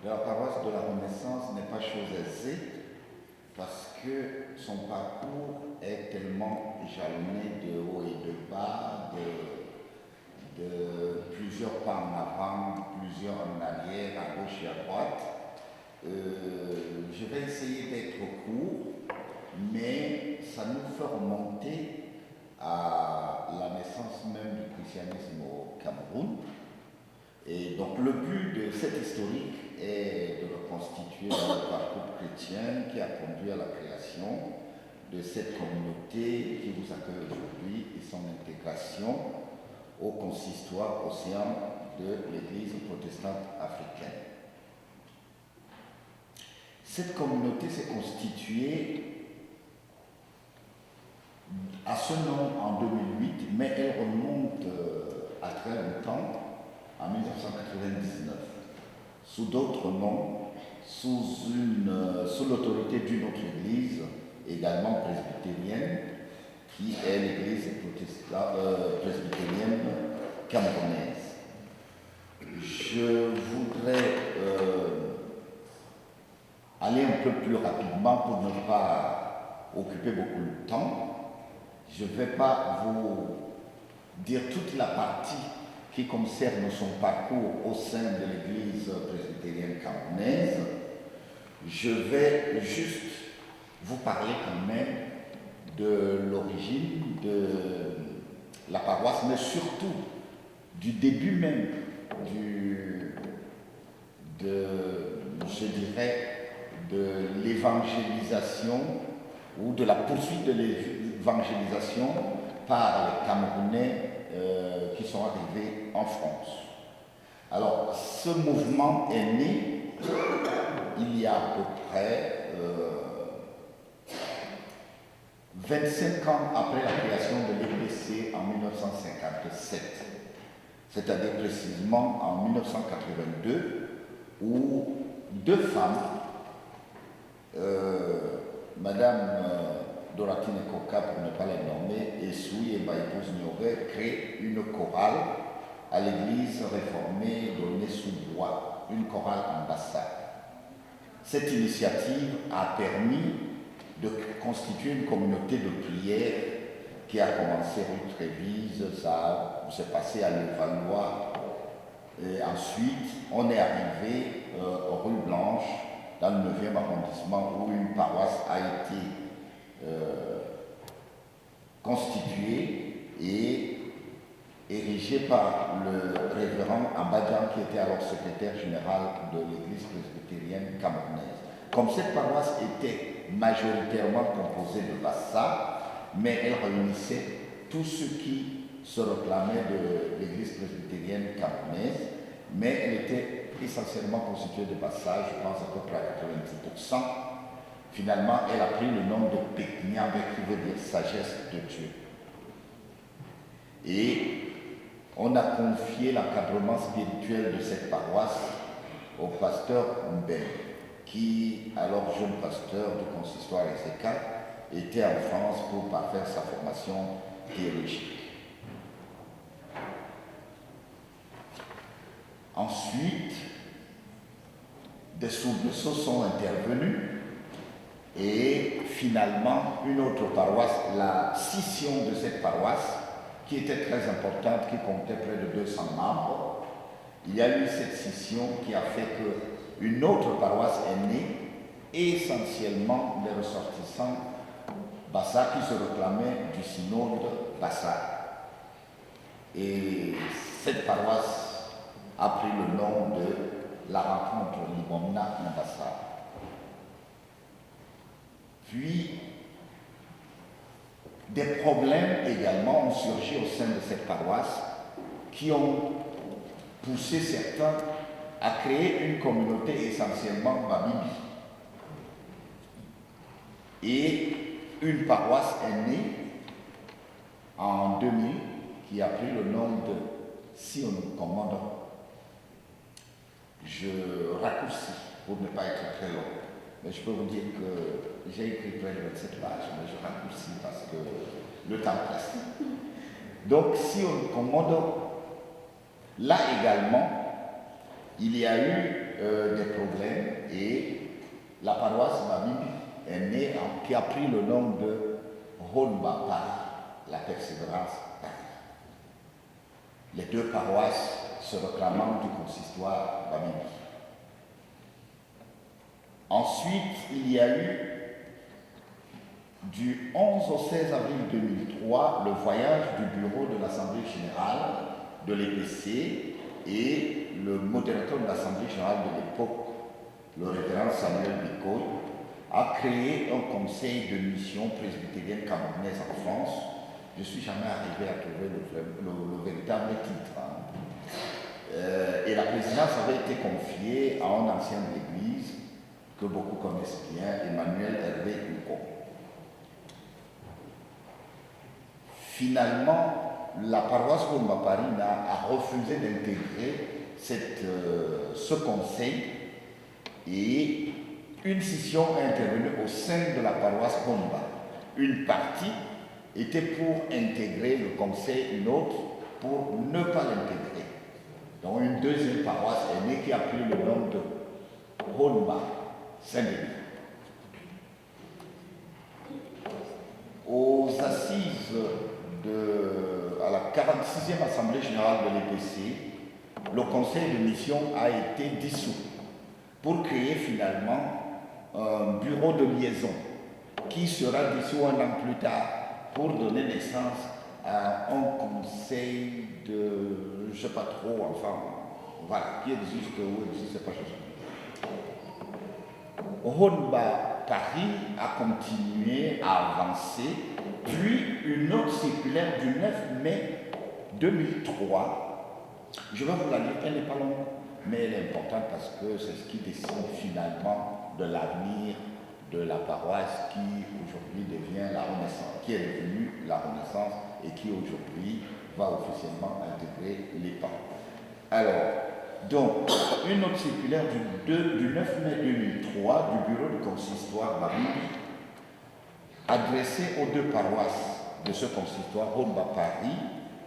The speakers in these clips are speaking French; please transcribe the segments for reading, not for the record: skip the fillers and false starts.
de la paroisse de la Renaissance n'est pas chose aisée parce que son parcours est tellement jalonné de haut et de bas, de plusieurs pas en avant, plusieurs en arrière, à gauche et à droite. Je vais essayer d'être court, mais ça nous fait remonter à la naissance même du christianisme au Cameroun. Et donc le but de cette historique est de reconstituer le parcours chrétien qui a conduit à la création de cette communauté qui vous accueille aujourd'hui et son intégration au consistoire océan de l'Église protestante africaine. Cette communauté s'est constituée à ce nom en 2008, mais elle remonte à très longtemps, en 1999, sous d'autres noms, sous l'autorité d'une autre église, également presbytérienne, qui est l'église presbytérienne camerounaise. Je voudrais aller un peu plus rapidement pour ne pas occuper beaucoup de temps. Je ne vais pas vous dire toute la partie qui concerne son parcours au sein de l'église presbytérienne camerounaise. Je vais juste vous parler quand même de l'origine de la paroisse, mais surtout du début même je dirais, de l'évangélisation ou de la poursuite de l'évangélisation par les Camerounais qui sont arrivés en France. Alors, ce mouvement est né il y a à peu près 25 ans après la création de l'EPC en 1957, c'est-à-dire précisément en 1982, où deux femmes, Madame Doratine Koka, pour ne pas les nommer, et Soui et Baïpous Nioré, créent une chorale à l'église réformée d'Aulnay-sous-Bois, une chorale en Bassa. Cette initiative a permis de constituer une communauté de prière qui a commencé rue Trévise, ça s'est passé à Levallois, et ensuite on est arrivé rue Blanche, dans le 9e arrondissement, où une paroisse a été constituée et érigée par le révérend Ambadjan, qui était alors secrétaire général de l'église presbytérienne camerounaise. Comme cette paroisse était majoritairement composée de Bassa, mais elle réunissait tous ceux qui se réclamaient de l'église presbytérienne camerounaise, mais elle était essentiellement constituée de Bassa, je pense à peu près à 90%. Finalement, elle a pris le nom de Pekniam, qui veut dire sagesse de Dieu. Et on a confié l'encadrement spirituel de cette paroisse au pasteur Mbem, qui, alors jeune pasteur du consistoire SK, était en France pour parfaire sa formation théologique. Ensuite, des soubresauts sont intervenus et finalement une autre paroisse, la scission de cette paroisse, qui était très importante, qui comptait près de 200 membres. Il y a eu cette scission qui a fait qu'une autre paroisse est née, essentiellement des ressortissants Bassa qui se réclamaient du synode Bassa. Et cette paroisse a pris le nom de la rencontre Libomna Nabassa. Puis, des problèmes également ont surgi au sein de cette paroisse qui ont poussé certains à créer une communauté essentiellement Babibi. Et une paroisse est née en 2000 qui a pris le nom de Sion Commandant. Je raccourcis pour ne pas être très long. Mais je peux vous dire que j'ai écrit près de 27 pages, mais je raccourcis parce que le temps presse. Donc, si on commande, là également, il y a eu des problèmes qui a pris le nom de Honba Paris, la persévérance Paris. Les deux paroisses se réclamant du consistoire Bamimbi. Ensuite, il y a eu, du 11 au 16 avril 2003, le voyage du bureau de l'Assemblée générale de l'EPC et le modérateur de l'Assemblée générale de l'époque, le révérend Samuel Bikoy, a créé un conseil de mission presbytérienne camerounaise en France. Je ne suis jamais arrivé à trouver le véritable titre. Et la présidence avait été confiée à un ancien de l'Église que beaucoup connaissent bien, Emmanuel Hervé Hugo. Finalement, la paroisse Honba Paris a refusé d'intégrer ce conseil et une scission est intervenue au sein de la paroisse Honba. Une partie était pour intégrer le conseil, une autre pour ne pas l'intégrer. Donc une deuxième paroisse est née qui a pris le nom de Honba Saint-Denis. Aux assises à la 46e Assemblée générale de l'EPC, le conseil de mission a été dissous pour créer finalement un bureau de liaison qui sera dissous un an plus tard pour donner naissance à un conseil de, je ne sais pas trop, enfin, voilà, qui existe ou n'existe pas. Honba Paris a continué à avancer, puis une autre circulaire du 9 mai 2003, je vais vous la lire, elle n'est pas longue, mais elle est importante parce que c'est ce qui décide finalement de l'avenir de la paroisse qui aujourd'hui devient la Renaissance, qui est devenue la Renaissance et qui aujourd'hui va officiellement intégrer l'EPA. Alors, donc, une autre circulaire du 9 mai 2003 du bureau du consistoire Bamimbi, adressée aux deux paroisses de ce consistoire, Honba Paris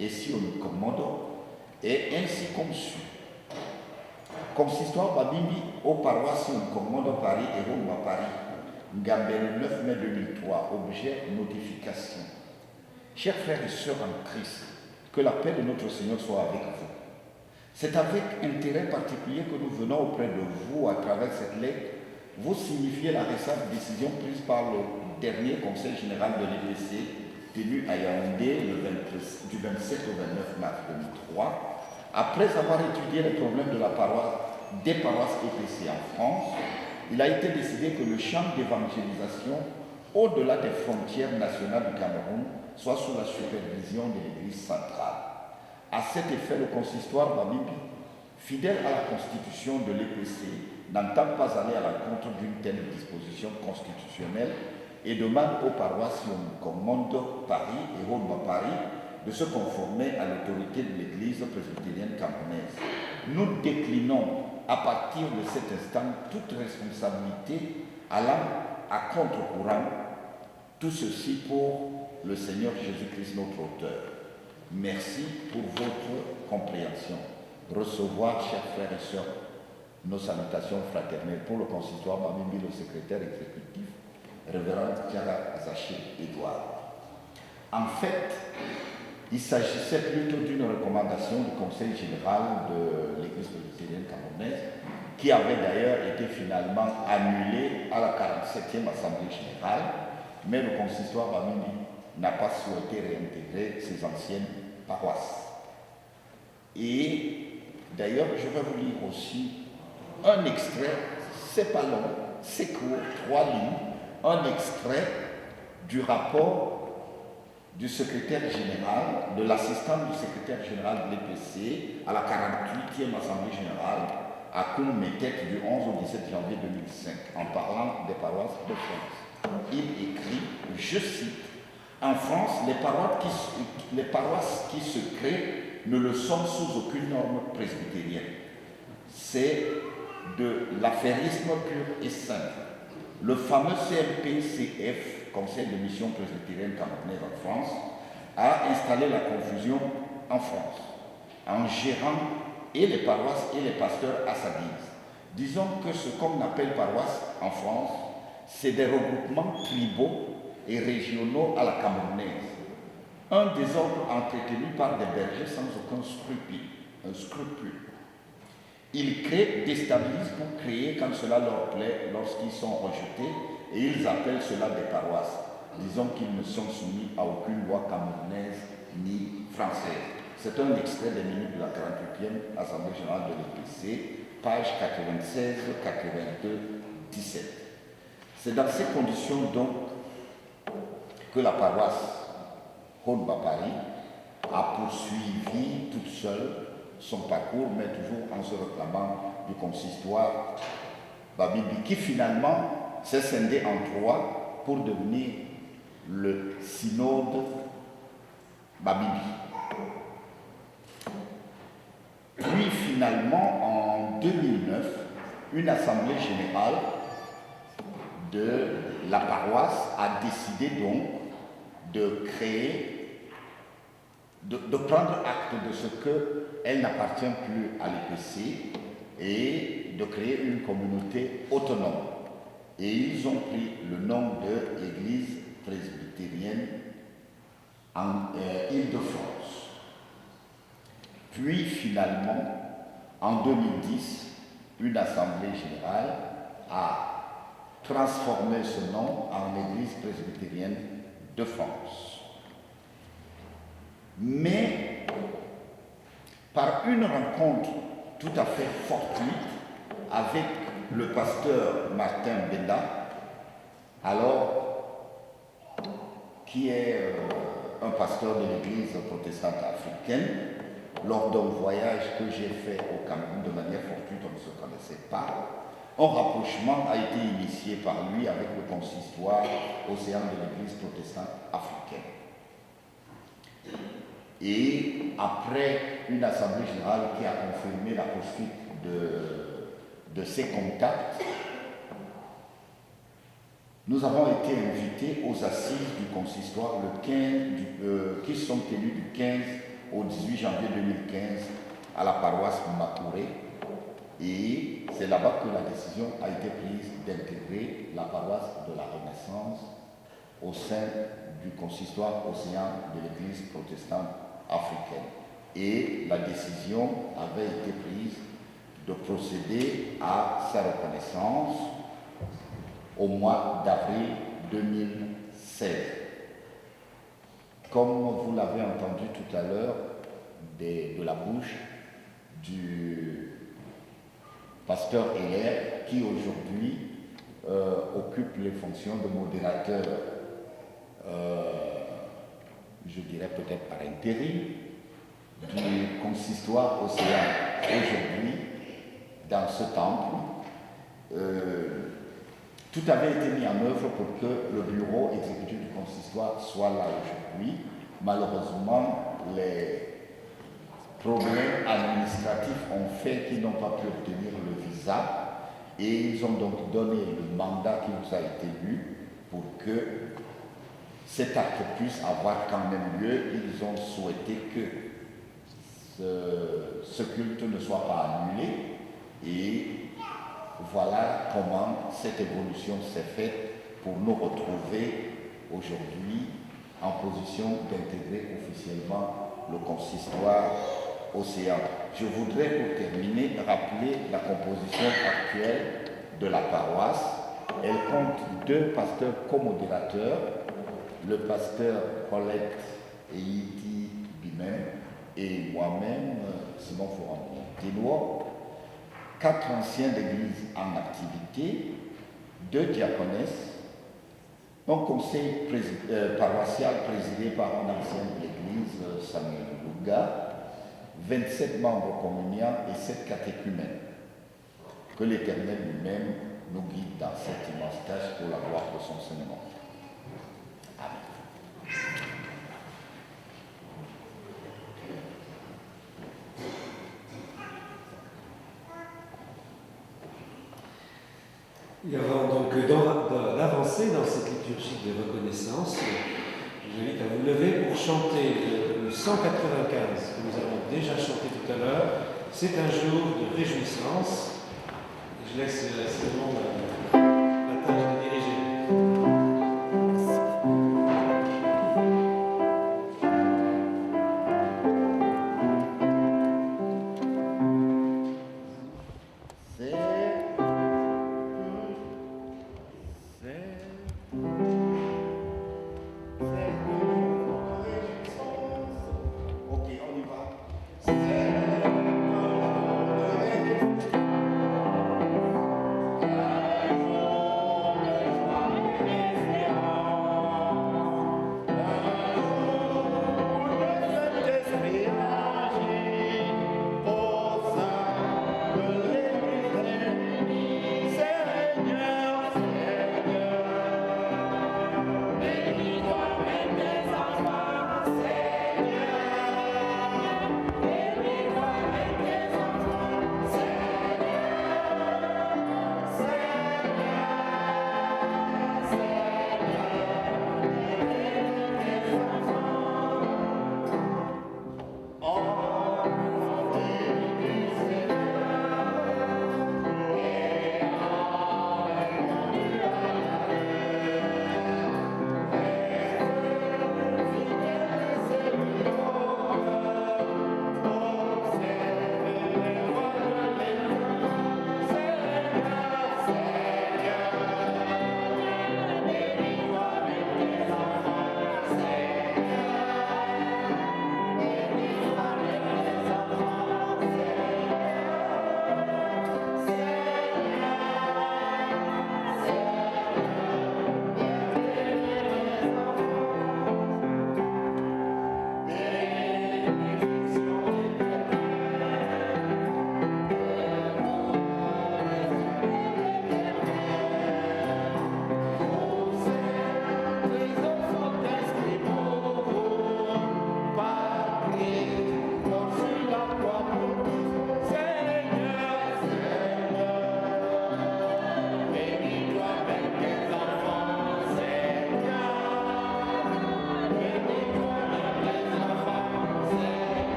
et Sion Komodo, est ainsi conçue. Consistoire Bamimbi aux paroisses Sion Komodo Paris et Honba Paris, Gambé le 9 mai 2003, objet notification. Chers frères et sœurs en Christ, que la paix de notre Seigneur soit avec vous. C'est avec intérêt particulier que nous venons auprès de vous à travers cette lettre vous signifier la récente décision prise par le dernier Conseil général de l'EPC tenu à Yaoundé du 27 au 29 mars 2003. Après avoir étudié les problèmes de des paroisses EPC en France, il a été décidé que le champ d'évangélisation au-delà des frontières nationales du Cameroun soit sous la supervision de l'Église centrale. À cet effet, le consistoire Bamimbi, fidèle à la constitution de l'EPC, n'entend pas aller à l'encontre d'une telle disposition constitutionnelle et demande aux paroisses Komodo Paris et Honba Paris de se conformer à l'autorité de l'Église presbytérienne camerounaise. Nous déclinons à partir de cet instant toute responsabilité allant à contre-courant, tout ceci pour le Seigneur Jésus-Christ notre auteur. Merci pour votre compréhension. Recevoir, chers frères et sœurs, nos salutations fraternelles pour le consistoire Bamimbi, le secrétaire exécutif, révérend Tiara Zaché Edouard. En fait, il s'agissait plutôt d'une recommandation du Conseil général de l'Église presbytérienne camerounaise, qui avait d'ailleurs été finalement annulée à la 47e Assemblée générale, mais le consistoire Bamimbi n'a pas souhaité réintégrer ses anciennes paroisses. Et d'ailleurs, je vais vous lire aussi un extrait, c'est pas long, c'est court, 3 lignes, un extrait du rapport du secrétaire général, de l'assistant du secrétaire général de l'EPC à la 48e Assemblée générale à Koum-Métèque du 11 au 17 janvier 2005, en parlant des paroisses de France. Il écrit, je cite, en France, les paroisses qui se créent ne le sont sous aucune norme presbytérienne. C'est de l'affairisme pur et simple. Le fameux CMP-CF, Conseil de mission presbytérienne camerounaise en France, a installé la confusion en France, en gérant et les paroisses et les pasteurs à sa guise. Disons que ce qu'on appelle paroisse en France c'est des regroupements tribaux et régionaux à la camerounaise. Un désordre entretenu par des bergers sans aucun scrupule. Ils créent, déstabilisent pour créer quand cela leur plaît, lorsqu'ils sont rejetés, et ils appellent cela des paroisses. Disons qu'ils ne sont soumis à aucune loi camerounaise ni française. C'est un extrait des minutes de la 48e Assemblée générale de l'EPC, page 96, 82, 17. C'est dans ces conditions donc que la paroisse Honba-Paris a poursuivi toute seule son parcours, mais toujours en se réclamant du consistoire Babibi, qui finalement s'est scindé en trois pour devenir le synode Babibi. Puis finalement, en 2009, une assemblée générale de la paroisse a décidé donc de créer, de prendre acte de ce qu'elle n'appartient plus à l'EPC et de créer une communauté autonome. Et ils ont pris le nom de l'Église presbytérienne en Île-de-France. Puis finalement, en 2010, une assemblée générale a transformé ce nom en Église presbytérienne de France. Mais par une rencontre tout à fait fortuite avec le pasteur Martin Benda, alors qui est un pasteur de l'Église protestante africaine, lors d'un voyage que j'ai fait au Cameroun de manière fortuite, on ne se connaissait pas. Un rapprochement a été initié par lui avec le consistoire océan de l'Église protestante africaine. Et après une assemblée générale qui a confirmé la poursuite de ces contacts, nous avons été invités aux assises du consistoire qui sont tenues du 15 au 18 janvier 2015 à la paroisse Makouré. Et c'est là-bas que la décision a été prise d'intégrer la paroisse de la Renaissance au sein du consistoire océan de l'Église protestante africaine. Et la décision avait été prise de procéder à sa reconnaissance au mois d'avril 2016. Comme vous l'avez entendu tout à l'heure de la bouche du pasteur Heller, qui aujourd'hui occupe les fonctions de modérateur, je dirais peut-être par intérim, du consistoire océan aujourd'hui dans ce temple. Tout avait été mis en œuvre pour que le bureau exécutif du consistoire soit là aujourd'hui. Malheureusement, les problèmes administratifs ont fait qu'ils n'ont pas pu obtenir le visa et ils ont donc donné le mandat qui nous a été lu pour que cet acte puisse avoir quand même lieu. Ils ont souhaité que ce culte ne soit pas annulé et voilà comment cette évolution s'est faite pour nous retrouver aujourd'hui en position d'intégrer officiellement le consistoire océan. Je voudrais pour terminer rappeler la composition actuelle de la paroisse. Elle compte 2 pasteurs co-modérateurs, le pasteur Colette Eyiti Bimem et moi-même, Simon Foran-Télois, 4 anciens d'église en activité, 2 diaconesses, un conseil paroissial présidé par un ancien de l'église, Samuel Louga, 27 membres communiants et 7 catéchumènes. Que l'Éternel lui-même nous guide dans cette immense tâche pour la gloire de son Seigneur. Amen. Et avant donc d'avancer dans cette liturgie de reconnaissance, je vous invite à vous lever pour chanter le 195 que nous avons déjà chanté tout à l'heure. C'est un jour de réjouissance. Et je laisse Simon la tâche de diriger.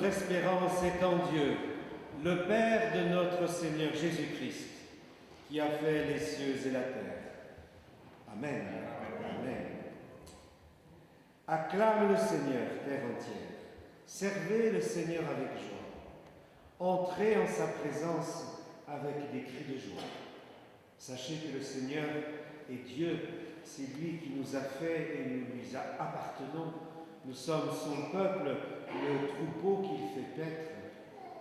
espérance est en Dieu, le Père de notre Seigneur Jésus-Christ, qui a fait les cieux et la terre. Amen. Amen. Acclame le Seigneur, terre entière. Servez le Seigneur avec joie. Entrez en sa présence avec des cris de joie. Sachez que le Seigneur est Dieu, c'est lui qui nous a fait et nous lui appartenons. Nous sommes son peuple, le troupeau qu'il fait paître.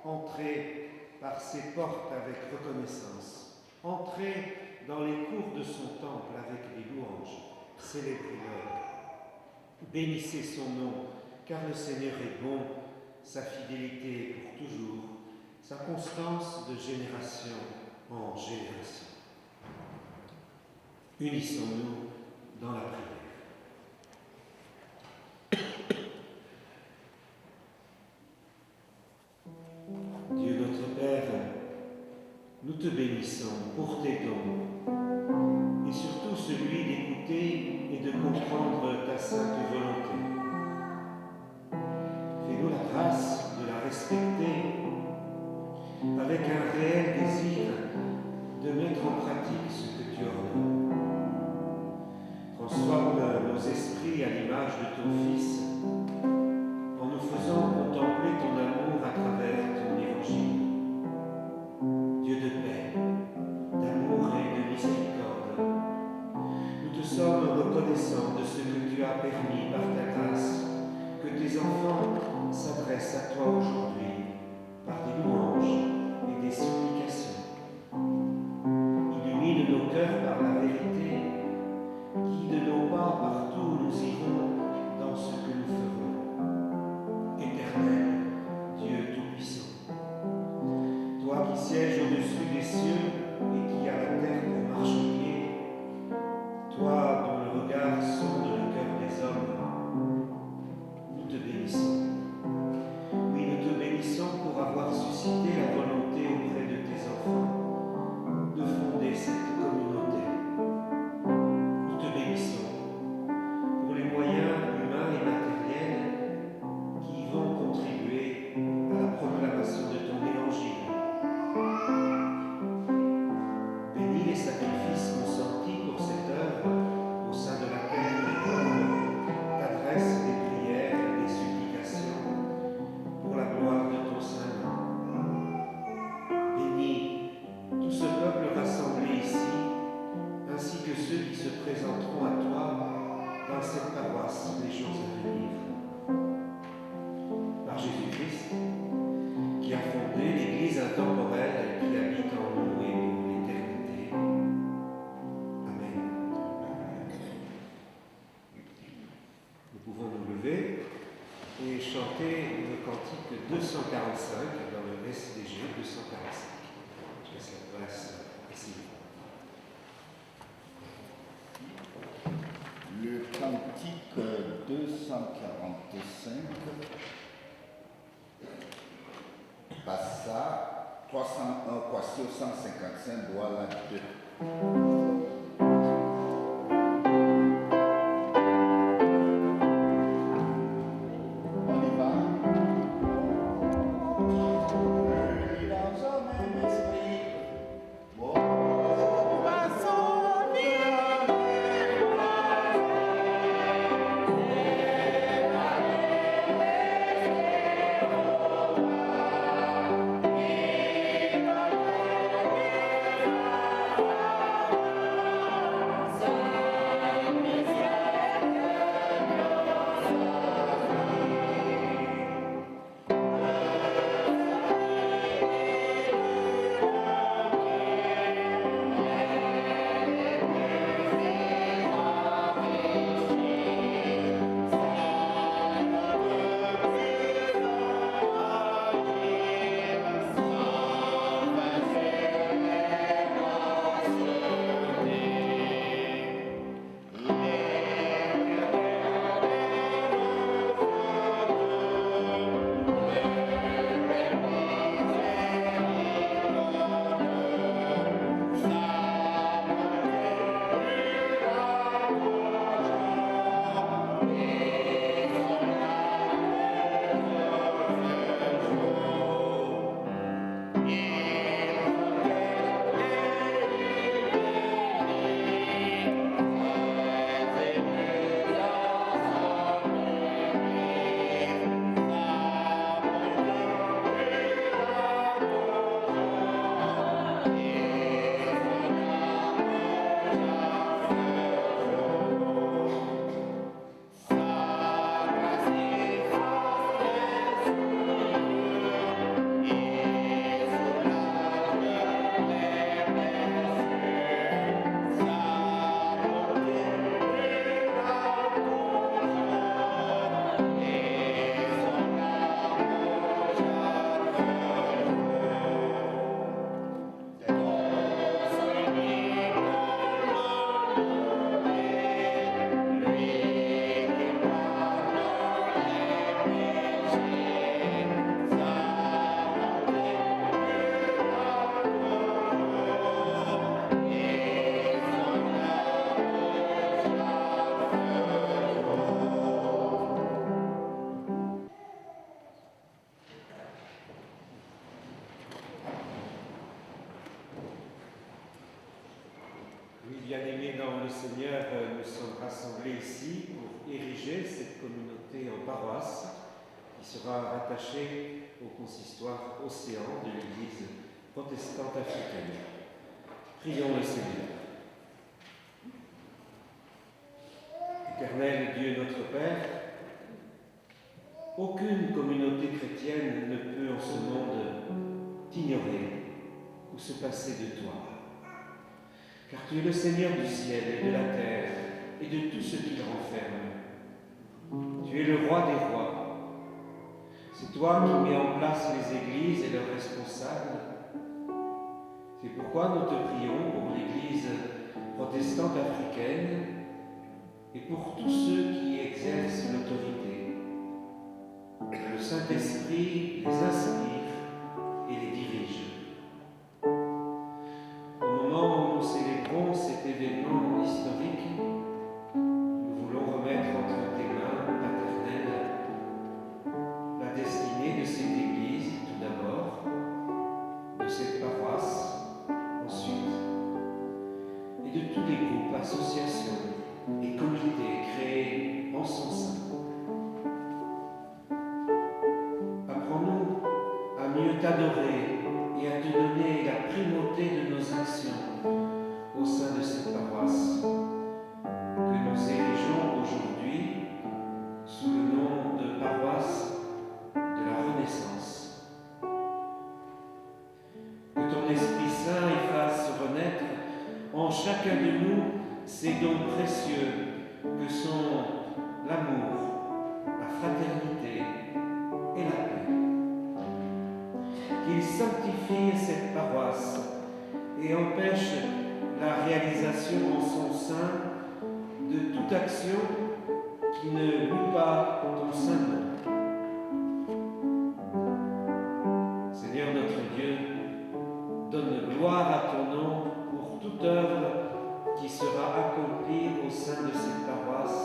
Entrez par ses portes avec reconnaissance. Entrez dans les cours de son temple avec des louanges. Célébrez-le. Bénissez son nom, car le Seigneur est bon, sa fidélité est pour toujours, sa constance de génération en génération. Unissons-nous dans la prière. Dieu notre Père, nous te bénissons pour tes dons et surtout celui d'écouter et de comprendre ta sainte volonté. Fais-nous la grâce de la respecter avec un réel désir de mettre en pratique ce que tu ordonnes. Transforme nos esprits à l'image de ton Fils en nous faisant contempler ton amour à travers ton évangile. Dieu de paix, d'amour et de miséricorde, nous te sommes reconnaissants de ce que tu as permis par ta grâce, que tes enfants s'adressent à toi aujourd'hui par des louanges et des supplications. Illumine nos cœurs par la vérité, guide nos pas partout où nous irons dans ce que nous ferons. Éternel, Dieu Tout-Puissant, toi qui sièges au-dessus des cieux et qui as la terre pour marchepied, toi dont le regard sonde le cœur des hommes, nous te bénissons. Oui, nous te bénissons pour avoir suscité la volonté auprès de tes enfants de fonder cette communauté. Nous te bénissons pour les moyens humains et matériels qui vont contribuer à la proclamation de ton évangile. Bénis les sacrifices consentis pour cette œuvre au sein de laquelle t'adresses des prières et des supplications pour la gloire de ton Saint-Nom. Bénis tout ce peuple rassemblé ici, ainsi que ceux qui se présenteront à toi dans cette paroisse les jours à venir. Par Jésus-Christ, qui a fondé l'Église intemporelle qui habite en nous et pour l'éternité. Amen. Nous pouvons nous lever et chanter le cantique 245 dans le SDG 245. Je laisse la place ici. Le cantique 245 passe à 301, Quassio 155, Douala 2. Thank bien-aimés dans le Seigneur, nous sommes rassemblés ici pour ériger cette communauté en paroisse qui sera rattachée au consistoire Océan de l'Église protestante africaine. Prions le Seigneur. Éternel Dieu notre Père, aucune communauté chrétienne ne peut en ce monde t'ignorer ou se passer de toi. Car tu es le Seigneur du ciel et de la terre et de tout ce qui le renferme. Tu es le roi des rois. C'est toi qui mets en place les églises et leurs responsables. C'est pourquoi nous te prions pour l'Église protestante africaine et pour tous ceux qui exercent l'autorité. Que le Saint-Esprit les inspire et les dirige. Au moment où nous célébrons cet événement historique, nous voulons remettre entre tes mains paternelles la destinée de cette Église tout d'abord, de cette paroisse ensuite, et de tous les groupes, associations et comités créés en son sein. Apprends-nous à mieux t'adorer et à te donner la primauté de nos actions au sein de cette paroisse que nous érigeons aujourd'hui sous le nom de paroisse de la Renaissance. Que ton Esprit Saint y fasse renaître en chacun de nous ces dons précieux que sont l'amour, la fraternité et la paix. Qu'il sanctifie cette paroisse et empêche la réalisation en son sein de toute action qui ne loue pas ton saint nom. Seigneur notre Dieu, donne gloire à ton nom pour toute œuvre qui sera accomplie au sein de cette paroisse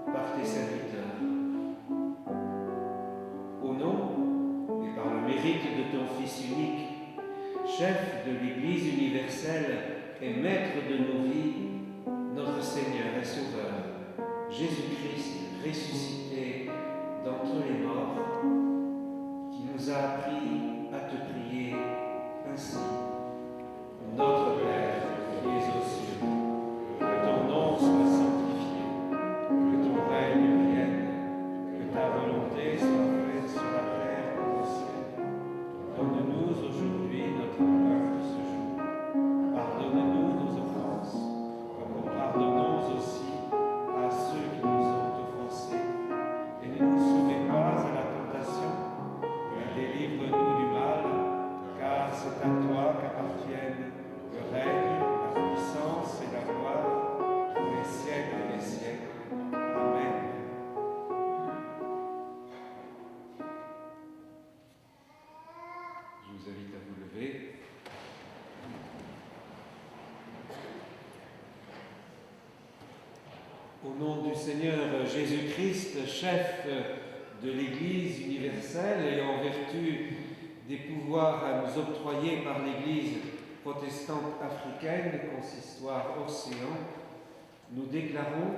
par tes serviteurs. Au nom et par le mérite de ton Fils unique, chef de l'Église universelle et maître de nos vies, notre Seigneur et Sauveur, Jésus-Christ ressuscité d'entre les morts, qui nous a appris à te prier ainsi. Notre Père, qui es aux cieux, que ton nom soit sanctifié, que ton règne vienne, que ta volonté soit faite sur la terre comme au ciel. Donne-nous aujourd'hui notre pain de ce jour. Pardonne-nous nos offenses, comme nous pardonnons aussi à ceux qui nous ont offensés. Et ne nous soumets pas à la tentation, mais délivre-nous du mal, car c'est à toi qu'appartiennent le règne, la puissance et la gloire pour les siècles et les siècles. Amen. Je vous invite à vous lever. Au nom du Seigneur Jésus-Christ, chef de l'Église universelle et en vertu des pouvoirs à nous octroyer par l'Église protestante africaine, consistoire Océan, nous déclarons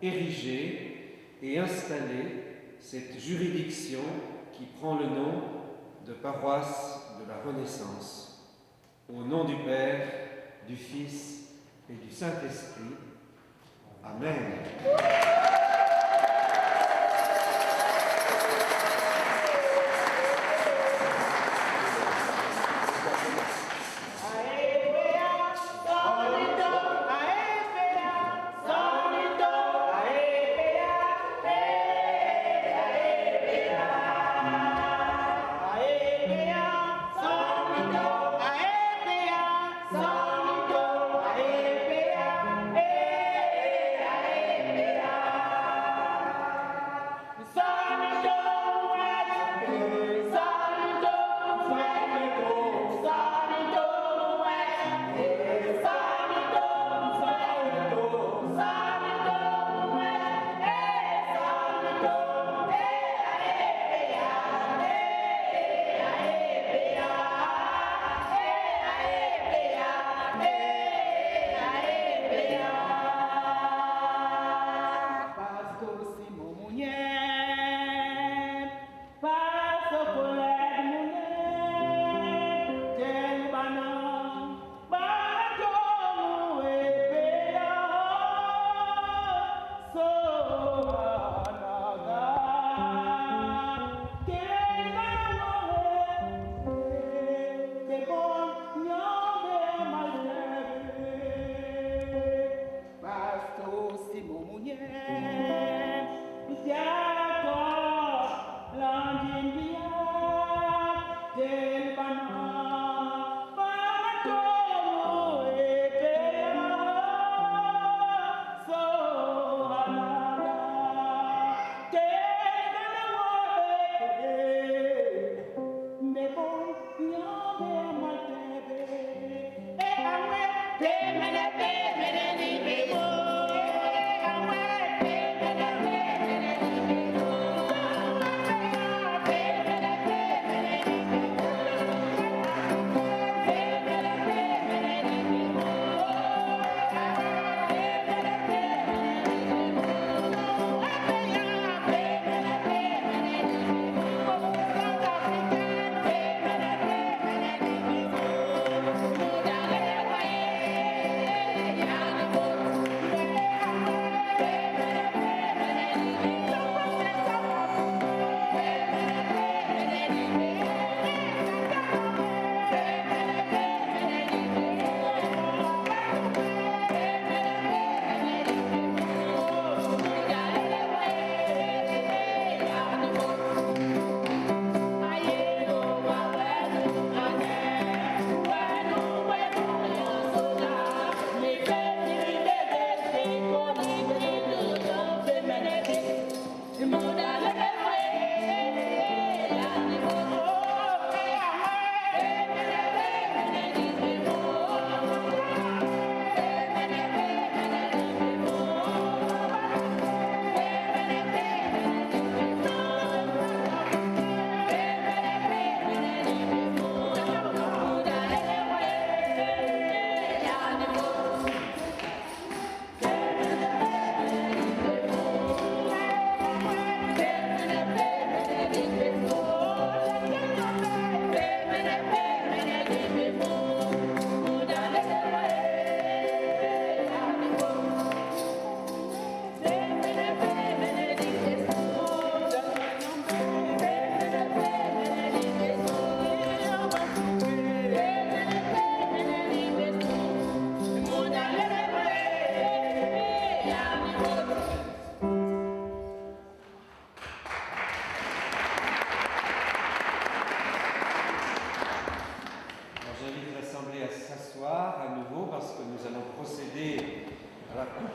ériger et installer cette juridiction qui prend le nom de paroisse de la Renaissance. Au nom du Père, du Fils et du Saint-Esprit. Amen. Amen.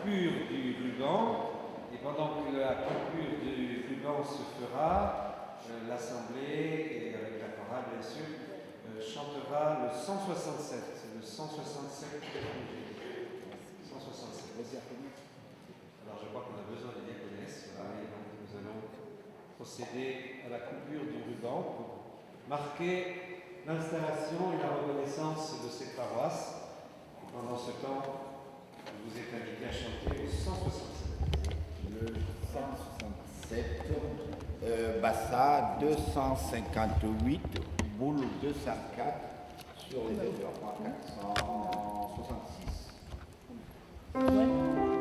coupure du ruban. Et pendant que la coupure du ruban se fera, l'Assemblée, et avec la chorale bien sûr, chantera le 167. C'est le 167 réfugié. 167. Alors je crois qu'on a besoin des diaconesses. Voilà, et donc nous allons procéder à la coupure du ruban pour marquer l'installation et la reconnaissance de cette paroisse. Et pendant ce temps, je vous ai invité à chanter le 167. Le 167, Bassa 258, Boule 204 sur les développements 466.